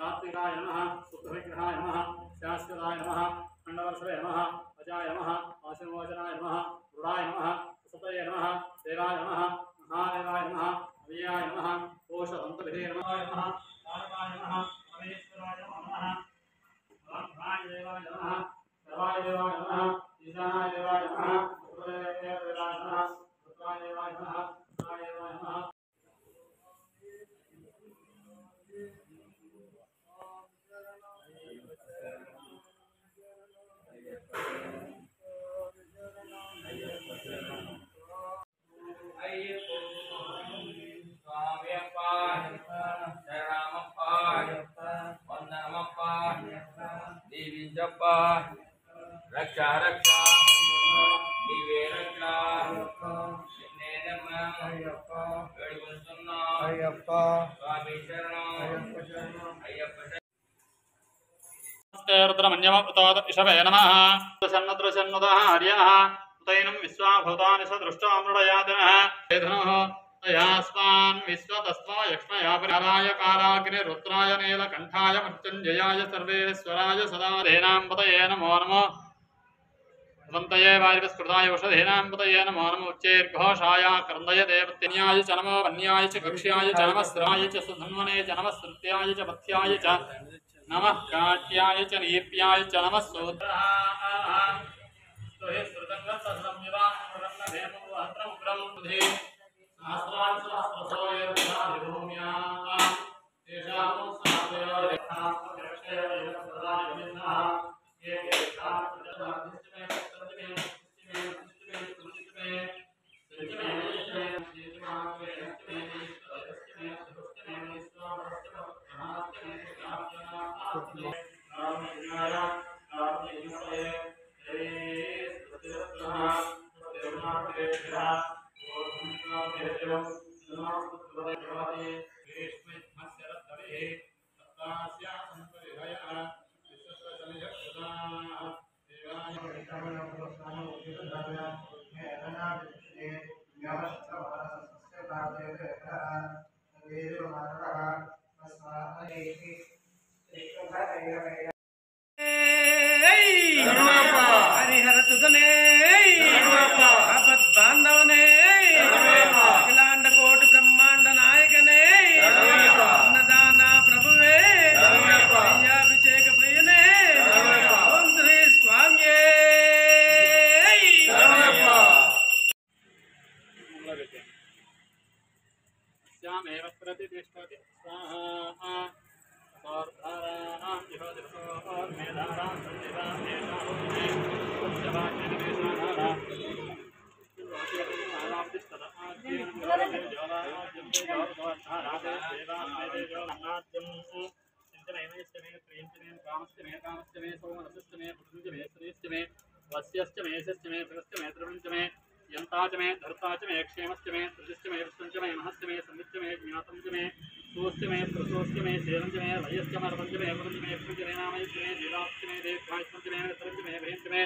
सात्विकाय नमः सुखविग्रहाय नमः शाश्वताय नमः खण्डवर्षवे नमः अजाय नमः आशिर्वचनाय नमः रुडाय नमः सतये नमः देवाय नमः महादेवाय नमः अव्ययाय नमः कोशदन्तविधे नमः कारकाय नमः परमेश्वराय नमः ब्रह्माय देवाय नमः सर्वाय देवाय नमः ईशानाय देवाय नमः रुद्राय देवाय नमः रुद्राय देवाय नमः रुद्राय देवाय नमः रक्षा रक्षा दिवे रक्षा अय्यप्पा स्वामी शरणं अय्यप्पा रुद्रमन्यमृतादृशवे नमः सन्नदृशन्नुदः हर्यः तैनं विश्वाभूतानि स दृष्टामृडयादिनः वेधनः तयास्मान् विश्वतस्त्वा यक्ष्मया परिहाराय कालाग्नि रुद्राय नीलकण्ठाय मृत्युञ्जयाय सर्वेश्वराय सदा देनां पतये नमो नमः वन्तये वायुस्कृताय औषधीनां पतये नमो नमः उच्चैर्घोषाय क्रन्दय देवत्यन्याय च नमो वन्याय च कक्ष्याय च नमः स्राय च सुधन्वने च नमः स्तुत्याय च पथ्याय च नमः काट्याय च नीप्याय च नमः सूत्राः स्तुहि श्रुतङ्गत्सहस्रम्यवाहरन्नदेवमुग्रं सहस्रासहस्रसोयर्भूम्याः तेषां प्रतिष्ठति स्वाहा यंताच मे धर्ताच मे क्षेमश्च मे सृजश्च मे विश्वञ्च मे महश्च मे संविच्च मे ज्ञातं च मे सोश्च मे प्रसोश्च मे सेवञ्च मे वयश्च मे अर्पञ्च मे अपरञ्च मे यक्षञ्च मे नामयश्च मे देवाश्च मे देवभाश्च मे मित्रञ्च मे भयञ्च मे